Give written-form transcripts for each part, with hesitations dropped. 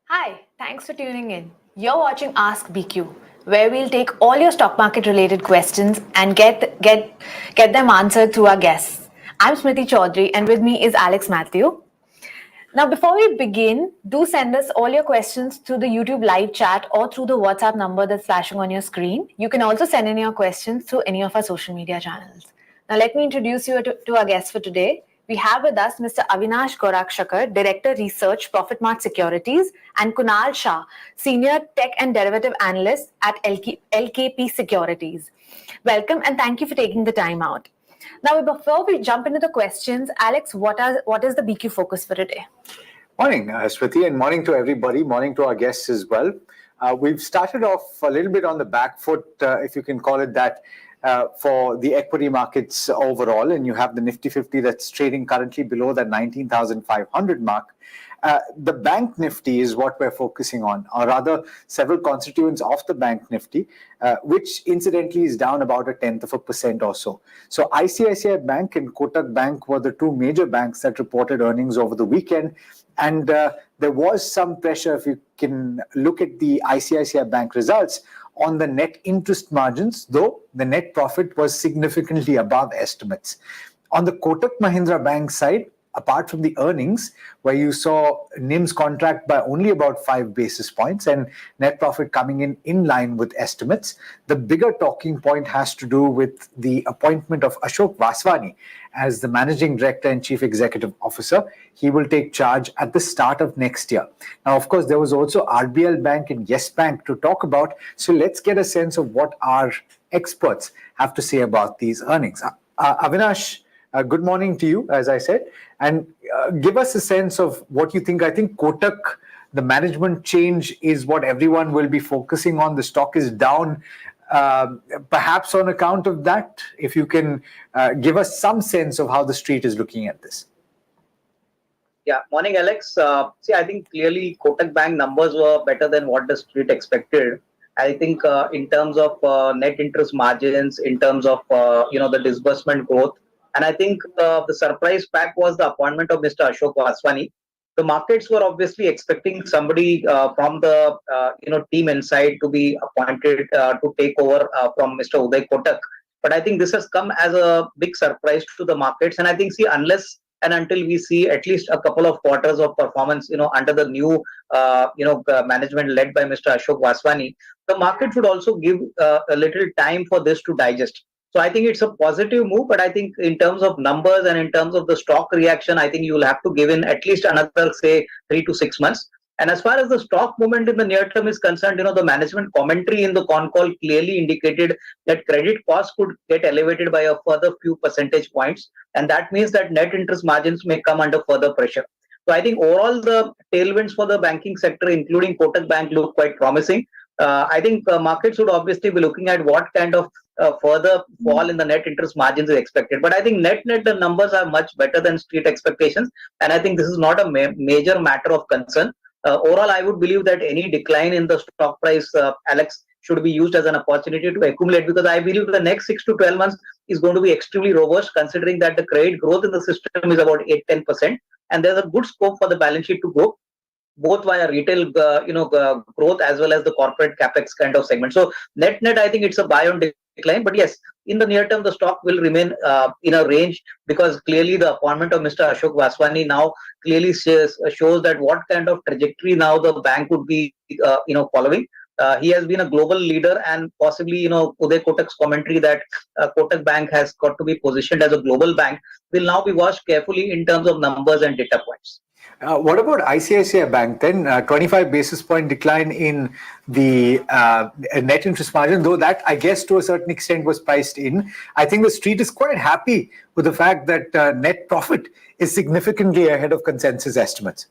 Hi, thanks for tuning in. You're watching Ask BQ, where we'll take all your stock market related questions and get them answered through our guests. I'm Smriti Choudhary, and with me is Mathew. Now, before we begin, do send us all your questions through the YouTube live chat or through the WhatsApp number that's flashing on your screen. You can also send in your questions through any of our social media channels. Now, let me introduce you to our guests for today. We have with us Mr. Avinash Goraskshakar, Director Research, Profitmart Securities, and Kunal Shah, Senior Tech and Derivative Analyst at LKP Securities. Welcome and thank you for taking the time out. Now, before we jump into the questions, Alex, what is the BQ focus for today? Morning, Smriti, and morning to everybody. Morning to our guests as well. We've started off a little bit on the back foot, if you can call it that, for the equity markets overall, and you have the Nifty 50 that's trading currently below that 19,500 mark. The Bank Nifty is what we're focusing on, or rather several constituents of the Bank Nifty, which incidentally is down about 0.1% or so. So ICICI Bank and Kotak Bank were the two major banks that reported earnings over the weekend. And there was some pressure, if you can look at the ICICI Bank results, on the net interest margins, though the net profit was significantly above estimates. On the Kotak Mahindra Bank side, apart from the earnings, where you saw NIMs contract by only about 5 basis points and net profit coming in line with estimates, the bigger talking point has to do with the appointment of Ashok Vaswani as the Managing Director and Chief Executive Officer. He will take charge at the start of next year. Now, of course, there was also RBL Bank and Yes Bank to talk about. So let's get a sense of what our experts have to say about these earnings. Avinash, good morning to you, as I said, and give us a sense of what you think. I think Kotak, the management change is what everyone will be focusing on. The stock is down, perhaps on account of that. If you can give us some sense of how the street is looking at this. Yeah, morning, Alex. I think clearly Kotak Bank numbers were better than what the street expected. I think in terms of net interest margins, in terms of the disbursement growth, and I think the surprise pack was the appointment of Mr. Ashok Vaswani. The markets were obviously expecting somebody from the team inside to be appointed to take over from Mr. Uday Kotak. But I think this has come as a big surprise to the markets. And I think, unless and until we see at least a couple of quarters of performance, under the new, management led by Mr. Ashok Vaswani, the market should also give a little time for this to digest. So I think it's a positive move, but I think in terms of numbers and in terms of the stock reaction, I think you will have to give in at least another, say, 3 to 6 months. And as far as the stock movement in the near term is concerned, the management commentary in the con call clearly indicated that credit costs could get elevated by a further few percentage points. And that means that net interest margins may come under further pressure. So I think overall the tailwinds for the banking sector, including Kotak Bank, look quite promising. I think markets would obviously be looking at what kind of further fall in the net interest margins is expected. But I think net the numbers are much better than street expectations. And I think this is not a major matter of concern. Overall, I would believe that any decline in the stock price, Alex, should be used as an opportunity to accumulate, because I believe the next 6 to 12 months is going to be extremely robust, considering that the credit growth in the system is about 8-10%. And there's a good scope for the balance sheet to grow, both via retail, growth as well as the corporate capex kind of segment. So net, I think it's a buy on decline. But yes, in the near term, the stock will remain in a range, because clearly the appointment of Mr. Ashok Vaswani now clearly shows that what kind of trajectory now the bank would be, following. He has been a global leader, and possibly, Uday Kotak's commentary that Kotak Bank has got to be positioned as a global bank will now be watched carefully in terms of numbers and data points. What about ICICI Bank then? 25 basis point decline in the net interest margin, though that, I guess, to a certain extent was priced in. I think the street is quite happy with the fact that net profit is significantly ahead of consensus estimates.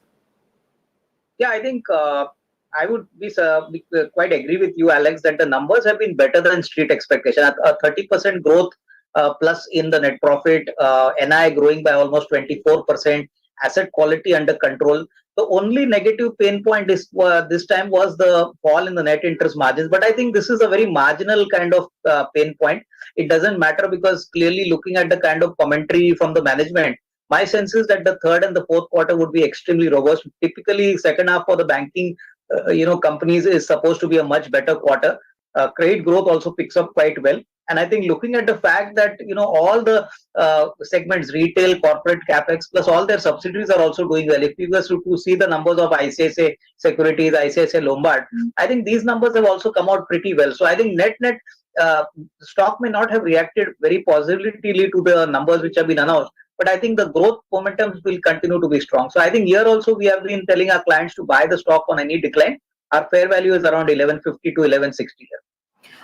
Yeah, I think I would be quite agree with you, Alex, that the numbers have been better than street expectation. A 30% growth plus in the net profit, NI growing by almost 24%. Asset quality under control. The only negative pain point is this time was the fall in the net interest margins. But I think this is a very marginal kind of pain point. It doesn't matter, because clearly looking at the kind of commentary from the management, My sense is that the third and the fourth quarter would be extremely robust. Typically, second half for the banking, companies is supposed to be a much better quarter. Credit growth also picks up quite well. And I think looking at the fact that all the segments, retail, corporate, capex, plus all their subsidiaries are also doing well. If you were to see the numbers of ICICI Securities, ICICI Lombard, I think these numbers have also come out pretty well. So I think net, the stock may not have reacted very positively to the numbers which have been announced, but I think the growth momentum will continue to be strong. So I think here also we have been telling our clients to buy the stock on any decline. Our fair value is around 1150 to 1160 here.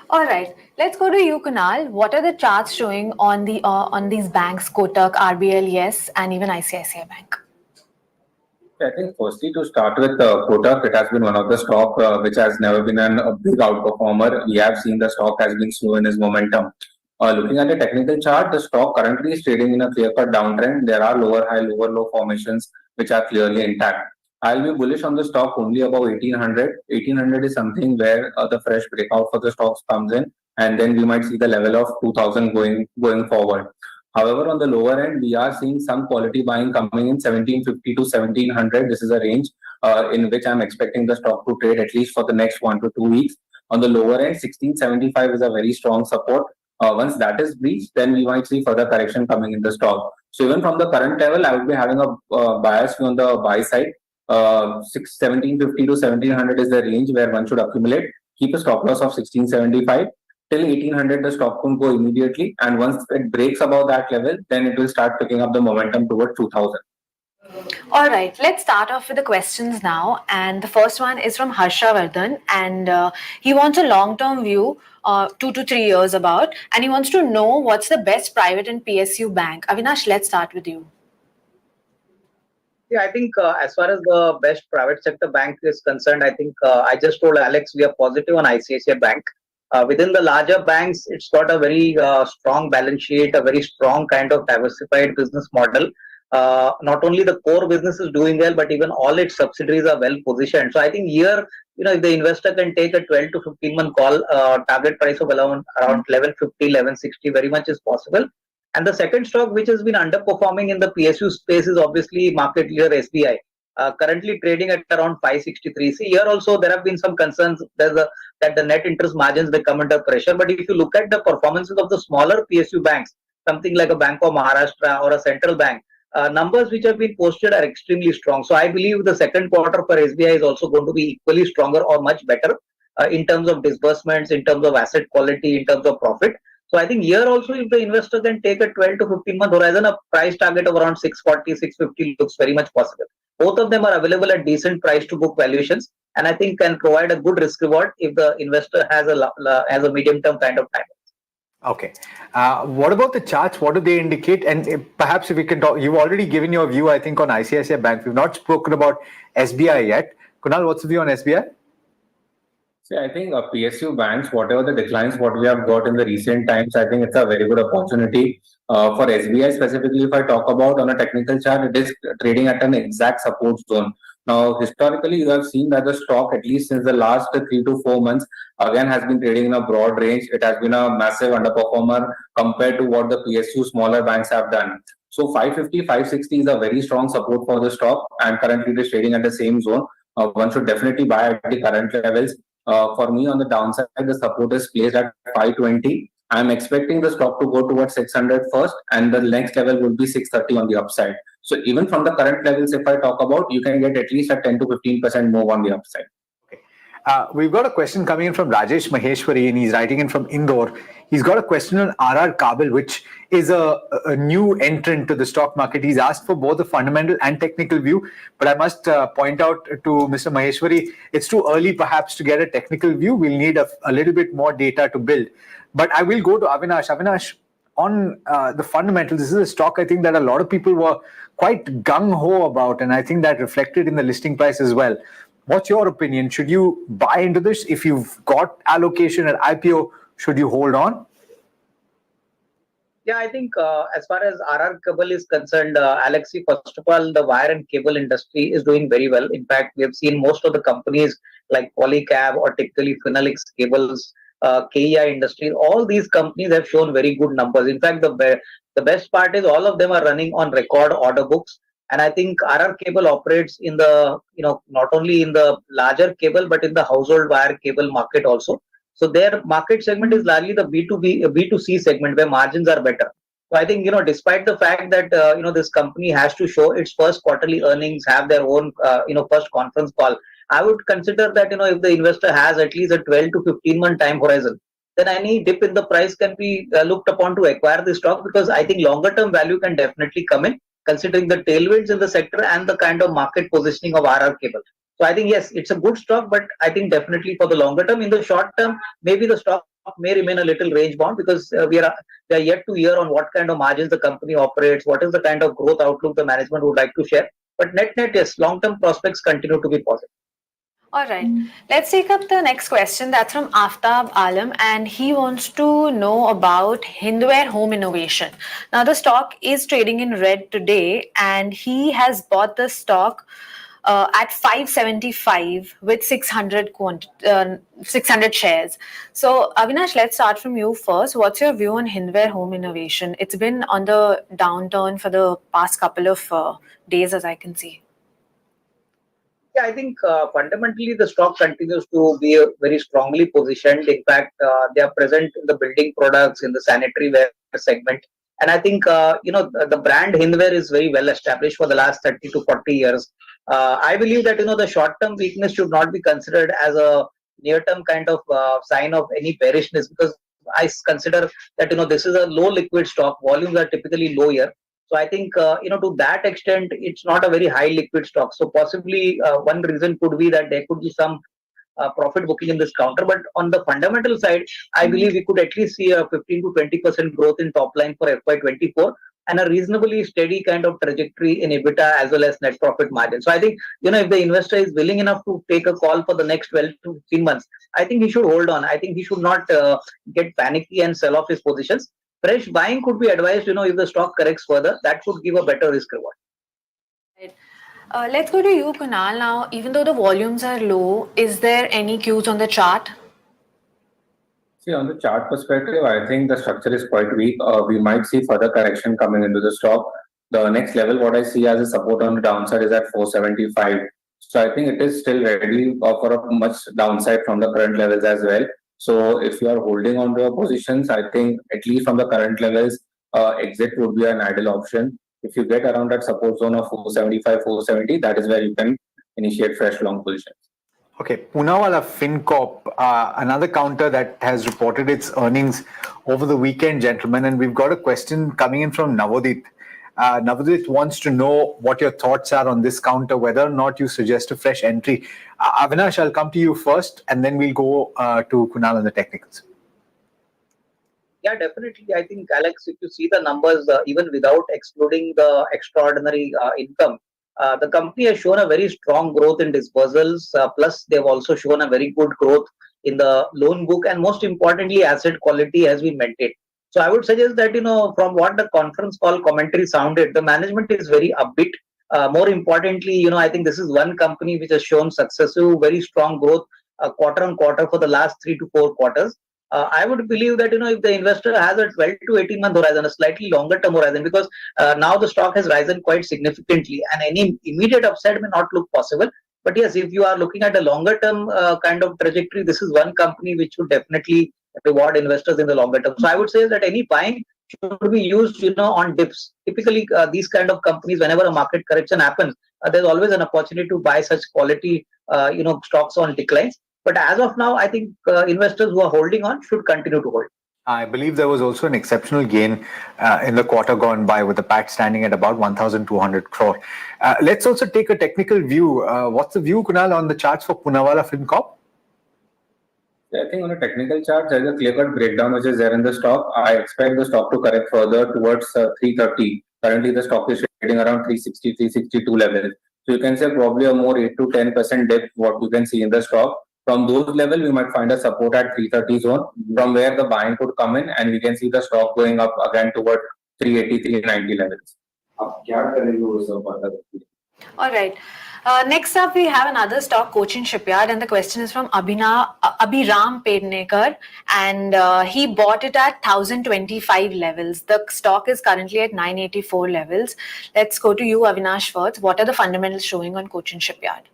All right, let's go to you, Kunal. What are the charts showing on these banks, Kotak, RBL, Yes, and even ICICI Bank? I think firstly to start with Kotak, it has been one of the stock which has never been a big outperformer. We have seen the stock has been slow in its momentum. Looking at the technical chart, the stock currently is trading in a clear-cut downtrend. There are lower high, lower low formations which are clearly intact. I'll be bullish on the stock only above 1800. 1800 is something where the fresh breakout for the stocks comes in, and then we might see the level of 2000 going forward. However, on the lower end, we are seeing some quality buying coming in 1750 to 1700. This is a range in which I'm expecting the stock to trade at least for the next 1 to 2 weeks. On the lower end, 1675 is a very strong support. Once that is breached, then we might see further correction coming in the stock. So even from the current level, I would be having a bias on the buy side. 1750 to 1700 is the range where one should accumulate. Keep a stop loss of 1675. Till 1800, the stock won't go immediately. And once it breaks above that level, then it will start picking up the momentum towards 2000. All right, let's start off with the questions now. And the first one is from Harshavardhan, and he wants a long-term view, 2 to 3 years about, and he wants to know what's the best private and PSU bank. Avinash, let's start with you. Yeah, I think as far as the best private sector bank is concerned, I think I just told Alex we are positive on ICICI Bank. Within the larger banks, it's got a very strong balance sheet, a very strong kind of diversified business model. Not only the core business is doing well, but even all its subsidiaries are well positioned. So I think here, if the investor can take a 12 to 15 month call, target price of around 1150, 1160, very much is possible. And the second stock which has been underperforming in the PSU space is obviously market leader SBI. Currently trading at around 563. See, here also there have been some concerns that the net interest margins may come under pressure. But if you look at the performances of the smaller PSU banks, something like a Bank of Maharashtra or a central bank, numbers which have been posted are extremely strong. So I believe the second quarter for SBI is also going to be equally stronger or much better in terms of disbursements, in terms of asset quality, in terms of profit. So I think here also, if the investor can take a 12 to 15 month horizon, a price target of around 640, 650 looks very much possible. Both of them are available at decent price to book valuations, and I think can provide a good risk reward if the investor has a medium term kind of time. Okay. What about the charts? What do they indicate? And perhaps if we can talk, you've already given your view, I think, on ICICI Bank. We've not spoken about SBI yet. Kunal, what's the view on SBI? See, I think PSU banks, whatever the declines, what we have got in the recent times, I think it's a very good opportunity. For SBI specifically, if I talk about on a technical chart, it is trading at an exact support zone. Now, historically, you have seen that the stock, at least since the last 3 to 4 months, again has been trading in a broad range. It has been a massive underperformer compared to what the PSU smaller banks have done. So 550, 560 is a very strong support for the stock, and currently it is trading at the same zone. One should definitely buy at the current levels. For me, on the downside, the support is placed at 520. I'm expecting the stock to go towards 600 first, and the next level will be 630 on the upside. So even from the current levels, if I talk about, you can get at least a 10 to 15% move on the upside. We've got a question coming in from Rajesh Maheshwari, and he's writing in from Indore. He's got a question on RR Kabel, which is a new entrant to the stock market. He's asked for both a fundamental and technical view, but I must point out to Mr. Maheshwari, it's too early perhaps to get a technical view. We'll need a little bit more data to build. But I will go to Avinash. Avinash, on the fundamentals, this is a stock I think that a lot of people were quite gung-ho about, and I think that reflected in the listing price as well. What's your opinion? Should you buy into this? If you've got allocation at IPO, should you hold on? Yeah, I think as far as RR Cable is concerned, Alexi, first of all, the wire and cable industry is doing very well. In fact, we have seen most of the companies like Polycab or typically Phenolix Cables KEI Industries. All these companies have shown very good numbers. In fact, the best part is all of them are running on record order books. And I think RR Cable operates in the, not only in the larger cable, but in the household wire cable market also. So their market segment is largely the B2B, B2C segment where margins are better. So I think, despite the fact that, this company has to show its first quarterly earnings, have their own, first conference call, I would consider that, if the investor has at least a 12 to 15-month time horizon, then any dip in the price can be looked upon to acquire the stock, because I think longer term value can definitely come in, considering the tailwinds in the sector and the kind of market positioning of RR Cable. So I think, yes, it's a good stock, but I think definitely for the longer term. In the short term, maybe the stock may remain a little range bound, because we are yet to hear on what kind of margins the company operates, what is the kind of growth outlook the management would like to share. But net, yes, long term prospects continue to be positive. All right, let's take up the next question. That's from Aftab Alam, and he wants to know about Hindware Home Innovation. Now, the stock is trading in red today, and he has bought the stock at 575 with 600 shares. So, Avinash, let's start from you first. What's your view on Hindware Home Innovation? It's been on the downturn for the past couple of days, as I can see. Yeah, I think fundamentally the stock continues to be very strongly positioned. In fact, they are present in the building products, in the sanitary ware segment. And I think, the brand Hindware is very well established for the last 30 to 40 years. I believe that, the short-term weakness should not be considered as a near-term kind of sign of any bearishness, because I consider that, this is a low liquid stock. Volumes are typically low here. So I think, to that extent, it's not a very high liquid stock. So possibly one reason could be that there could be some profit booking in this counter. But on the fundamental side, I believe we could at least see a 15 to 20% growth in top line for FY24, and a reasonably steady kind of trajectory in EBITDA as well as net profit margin. So I think, if the investor is willing enough to take a call for the next 12 to 15 months, I think he should hold on. I think he should not get panicky and sell off his positions. Fresh buying could be advised, if the stock corrects further, that could give a better risk reward. Right. Let's go to you, Kunal. Now, even though the volumes are low, is there any cues on the chart? See, on the chart perspective, I think the structure is quite weak. We might see further correction coming into the stock. The next level, what I see as a support on the downside is at 475. So I think it is still ready for a much downside from the current levels as well. So if you are holding on to your positions, I think at least from the current levels, exit would be an ideal option. If you get around that support zone of 475, 470, that is where you can initiate fresh long positions. Okay, Poonawalla FinCorp, another counter that has reported its earnings over the weekend, gentlemen, and we've got a question coming in from Navodit. Navodit wants to know what your thoughts are on this counter, whether or not you suggest a fresh entry. Avinash, I'll come to you first, and then we'll go to Kunal on the technicals. Yeah, definitely. I think, Alex, if you see the numbers, even without excluding the extraordinary income, the company has shown a very strong growth in disbursals. Plus, they've also shown a very good growth in the loan book, and most importantly, asset quality has been maintained. So I would suggest that, from what the conference call commentary sounded, the management is very upbeat. More importantly, I think this is one company which has shown successive, very strong growth quarter on quarter for the last 3 to 4 quarters. I would believe that, if the investor has a 12 to 18-month horizon, a slightly longer term horizon, because now the stock has risen quite significantly and any immediate upside may not look possible. But yes, if you are looking at a longer term kind of trajectory, this is one company which would definitely reward investors in the longer term. So I would say that any buying should be used, on dips. Typically, these kind of companies, whenever a market correction happens, there's always an opportunity to buy such quality, stocks on declines. But as of now, I think investors who are holding on should continue to hold. I believe there was also an exceptional gain in the quarter gone by, with the PAT standing at about 1,200 crore. Let's also take a technical view. What's the view, Kunal, on the charts for Poonawalla FinCorp? I think on a technical chart, there's a clear-cut breakdown which is there in the stock. I expect the stock to correct further towards 330. Currently, the stock is trading around 360, 362 levels. So you can say probably a more 8 to 10% dip, what you can see in the stock. From those levels, we might find a support at 330 zone, from where the buying could come in, and we can see the stock going up again toward 380, 390 levels. All right. Next up, we have another stock, Cochin Shipyard, and the question is from Abhiram Pednekar, and he bought it at 1025 levels. The stock is currently at 984 levels. Let's go to you, Avinash, first. What are the fundamentals showing on Cochin Shipyard?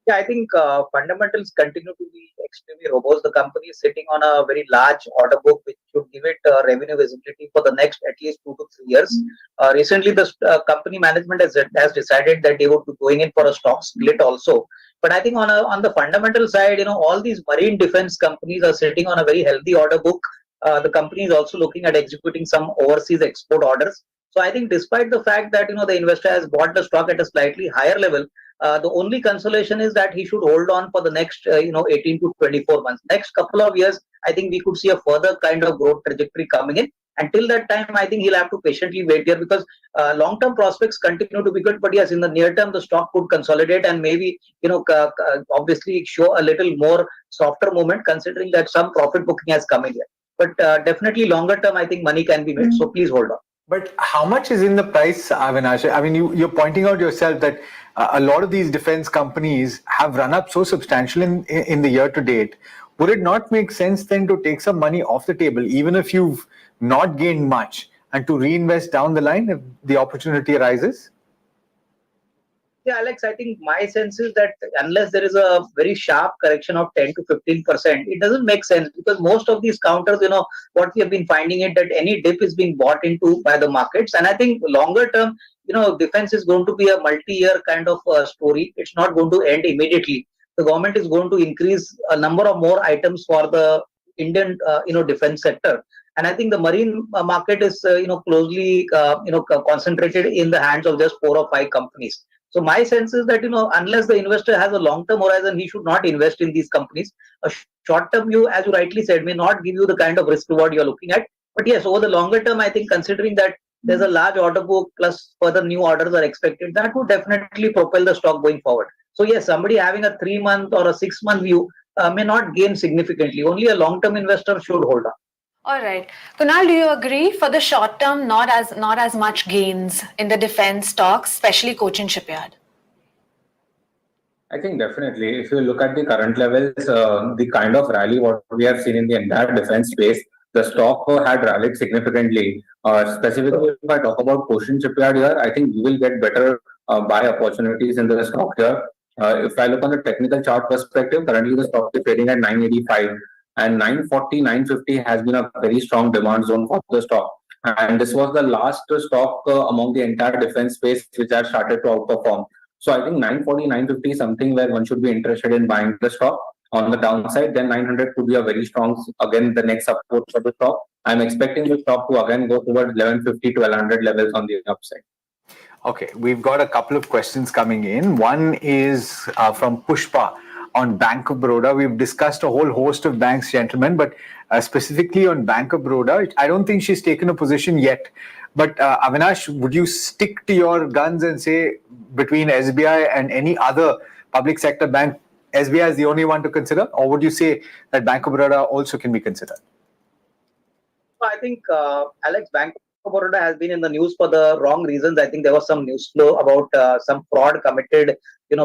Yeah, I think fundamentals continue to be extremely robust. The company is sitting on a very large order book, which should give it revenue visibility for the next at least 2 to 3 years. Recently, the company management has decided that they would be going in for a stock split also. But I think on the fundamental side, all these marine defense companies are sitting on a very healthy order book. The company is also looking at executing some overseas export orders. So I think despite the fact that the investor has bought the stock at a slightly higher level, the only consolation is that he should hold on for the next 18 to 24 months. Next couple of years, I think we could see a further kind of growth trajectory coming in. Until that time, I think he'll have to patiently wait here, because long-term prospects continue to be good. But yes, in the near term, the stock could consolidate and maybe obviously show a little more softer movement, considering that some profit booking has come in here. But definitely longer term, I think money can be made. So please hold on. But how much is in the price, Avinash? I mean, you're pointing out yourself that a lot of these defense companies have run up so substantial in the year to date. Would it not make sense then to take some money off the table, even if you've not gained much, and to reinvest down the line if the opportunity arises? Yeah, Alex, I think my sense is that unless there is a very sharp correction of 10 to 15%, it doesn't make sense, because most of these counters, what we have been finding it that any dip is being bought into by the markets. And I think longer term, defense is going to be a multi-year kind of story. It's not going to end immediately. The government is going to increase a number of more items for the Indian, defense sector. And I think the marine market is, closely, concentrated in the hands of just 4 or 5 companies. So my sense is that unless the investor has a long-term horizon, he should not invest in these companies. A short-term view, as you rightly said, may not give you the kind of risk reward you're looking at. But yes, over the longer term, I think considering that there's a large order book plus further new orders are expected, that would definitely propel the stock going forward. So yes, somebody having a 3-month or a 6-month view may not gain significantly. Only a long-term investor should hold on. All right, Kunal, do you agree? For the short term, not as much gains in the defense stocks, especially Cochin Shipyard. I think definitely, if you look at the current levels, the kind of rally what we have seen in the entire defense space, the stock had rallied significantly. Specifically, if I talk about Cochin Shipyard here, I think you will get better buy opportunities in the stock here. If I look on the technical chart perspective, currently the stock is trading at 985, and 940, 950 has been a very strong demand zone for the stock. And this was the last stock among the entire defense space which has started to outperform. So I think 940, 950 is something where one should be interested in buying the stock. On the downside, then 900 could be a very strong, again, the next support for the stock. I'm expecting the stock to again go towards 1150 to 1200 levels on the upside. Okay, we've got a couple of questions coming in. One is from Pushpa on Bank of Baroda. We've discussed a whole host of banks, gentlemen, but specifically on Bank of Baroda, I don't think she's taken a position yet. But Avinash, would you stick to your guns and say between SBI and any other public sector bank, SBI is the only one to consider? Or would you say that Bank of Baroda also can be considered? I think, Alex, Bank of Baroda has been in the news for the wrong reasons. I think there was some news flow about some fraud committed,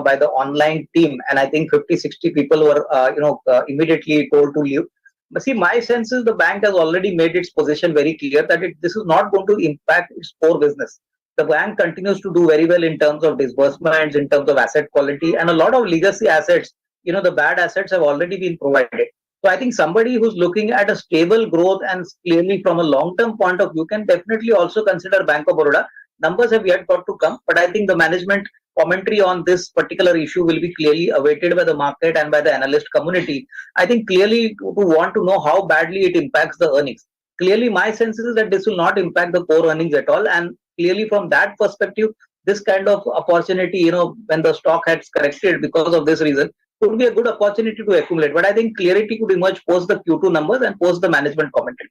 by the online team. And I think 50, 60 people were, immediately told to leave. But see, my sense is the bank has already made its position very clear that this is not going to impact its core business. The bank continues to do very well in terms of disbursements, in terms of asset quality, and a lot of legacy assets, the bad assets have already been provided. So I think somebody who's looking at a stable growth and clearly from a long-term point of view can definitely also consider Bank of Baroda. Numbers have yet got to come, but I think the management commentary on this particular issue will be clearly awaited by the market and by the analyst community. I think clearly to want to know how badly it impacts the earnings. Clearly, my sense is that this will not impact the core earnings at all. And clearly, from that perspective, this kind of opportunity, when the stock has corrected because of this reason, could be a good opportunity to accumulate. But I think clarity could emerge post the Q2 numbers and post the management commentary.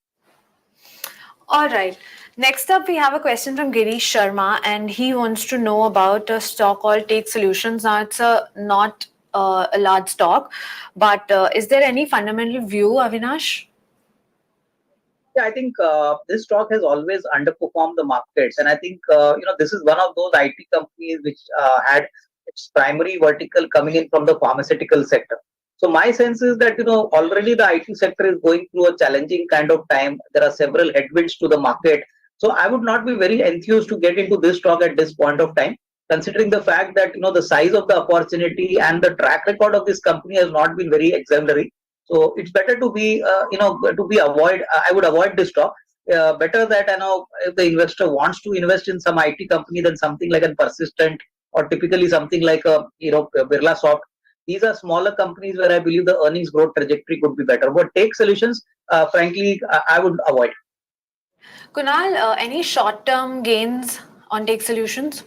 All right. Next up, we have a question from Girish Sharma, and he wants to know about a stock called Take Solutions. Now, it's not a large stock, but is there any fundamental view, Avinash? Yeah, I think this stock has always underperformed the markets, and I think this is one of those IT companies which had its primary vertical coming in from the pharmaceutical sector. So my sense is that already the IT sector is going through a challenging kind of time. There are several headwinds to the market, so I would not be very enthused to get into this stock at this point of time, considering the fact that the size of the opportunity and the track record of this company has not been very exemplary. So it's better to be, to be avoid. I would avoid this stock. Better that if the investor wants to invest in some IT company, then something like a Persistent or typically something like a Birla Soft. These are smaller companies where I believe the earnings growth trajectory could be better. But Take Solutions, frankly, I would avoid. Kunal, any short-term gains on Take Solutions?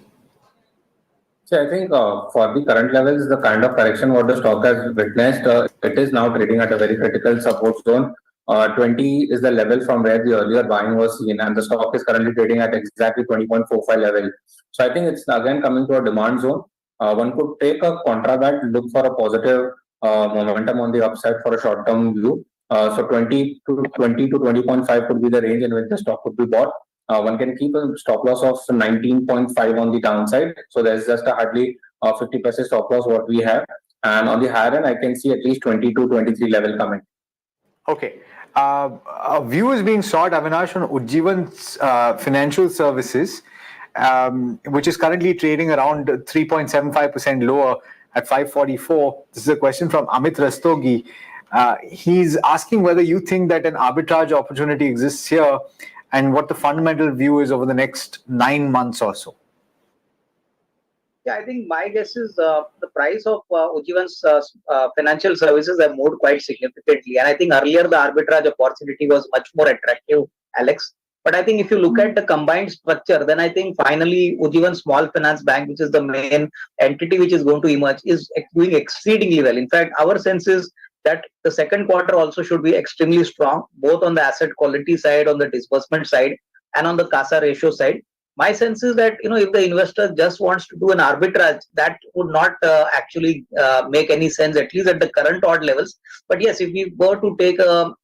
So I think for the current levels, the kind of correction what the stock has witnessed, it is now trading at a very critical support zone. 20 is the level from where the earlier buying was seen, and the stock is currently trading at exactly 20.45 level. So I think it's again coming to a demand zone. One could take a contra bet, look for a positive momentum on the upside for a short-term view. So 20 to 20.5 could be the range in which the stock could be bought. One can keep a stop loss of 19.5 on the downside. So there's just a hardly 50% stop loss what we have. And on the higher end, I can see at least 22, 23 level coming. Okay. A view is being sought, Avinash, on Ujjivan's financial services, which is currently trading around 3.75% lower at 544. This is a question from Amit Rastogi. He's asking whether you think that an arbitrage opportunity exists here and what the fundamental view is over the next 9 months or so. Yeah, I think my guess is the price of Ujjivan's financial services have moved quite significantly. And I think earlier the arbitrage opportunity was much more attractive, Alex. But I think if you look at the combined structure, then I think finally Ujjivan Small Finance Bank, which is the main entity which is going to emerge, is doing exceedingly well. In fact, our sense is that the second quarter also should be extremely strong, both on the asset quality side, on the disbursement side, and on the CASA ratio side. My sense is that if the investor just wants to do an arbitrage, that would not actually make any sense, at least at the current odd levels. But yes, if we were to take a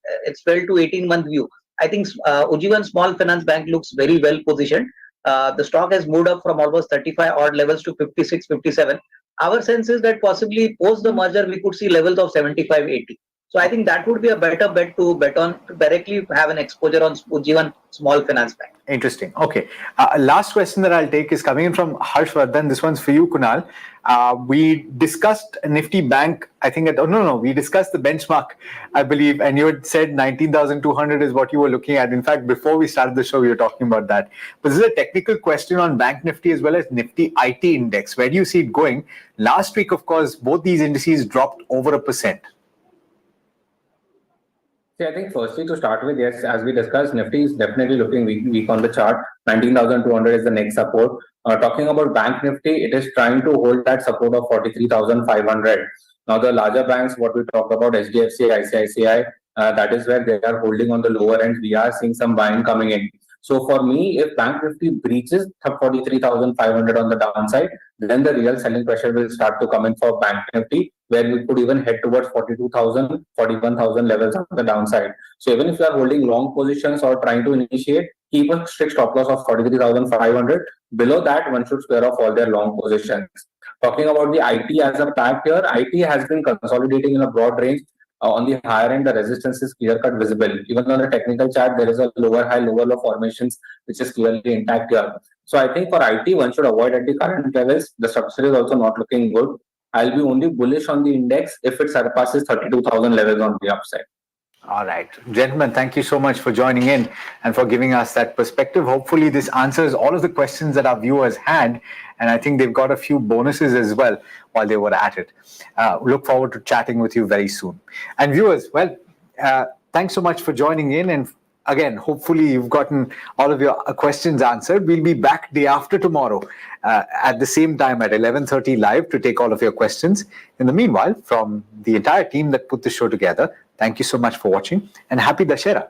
12 to 18-month view, I think Ujjivan Small Finance Bank looks very well positioned. The stock has moved up from almost 35 odd levels to 56, 57. Our sense is that possibly post the merger, we could see levels of 75, 80. So I think that would be a better bet to bet on, to directly have an exposure on Ujjivan Small Finance Bank. Interesting. Okay. Last question that I'll take is coming in from Harshvardhan. This one's for you, Kunal. We discussed Nifty Bank, I think, we discussed the benchmark, I believe, and you had said 19,200 is what you were looking at. In fact, before we started the show, we were talking about that. But this is a technical question on Bank Nifty as well as Nifty IT Index. Where do you see it going? Last week, of course, both these indices dropped over 1%. See, I think firstly to start with, yes, as we discussed, Nifty is definitely looking weak on the chart. 19,200 is the next support. Talking about Bank Nifty, it is trying to hold that support of 43,500. Now, the larger banks, what we talked about, HDFC, ICICI, that is where they are holding on the lower end. We are seeing some buying coming in. So for me, if Bank Nifty breaches 43,500 on the downside, then the real selling pressure will start to come in for Bank Nifty, where we could even head towards 42,000, 41,000 levels on the downside. So even if you are holding long positions or trying to initiate, keep a strict stop loss of 43,500. Below that, one should square off all their long positions. Talking about the IT as a pack here, IT has been consolidating in a broad range. On the higher end, the resistance is clear-cut visible. Even on the technical chart, there is a lower high, lower low formations, which is clearly intact here. So I think for IT, one should avoid at the current levels. The structure is also not looking good. I'll be only bullish on the index if it surpasses 32,000 levels on the upside. All right. Gentlemen, thank you so much for joining in and for giving us that perspective. Hopefully, this answers all of the questions that our viewers had. And I think they've got a few bonuses as well while they were at it. Look forward to chatting with you very soon. And viewers, well, thanks so much for joining in. And again, hopefully you've gotten all of your questions answered. We'll be back day after tomorrow at the same time at 11:30 live to take all of your questions. In the meanwhile, from the entire team that put the show together, thank you so much for watching and happy Dussehra.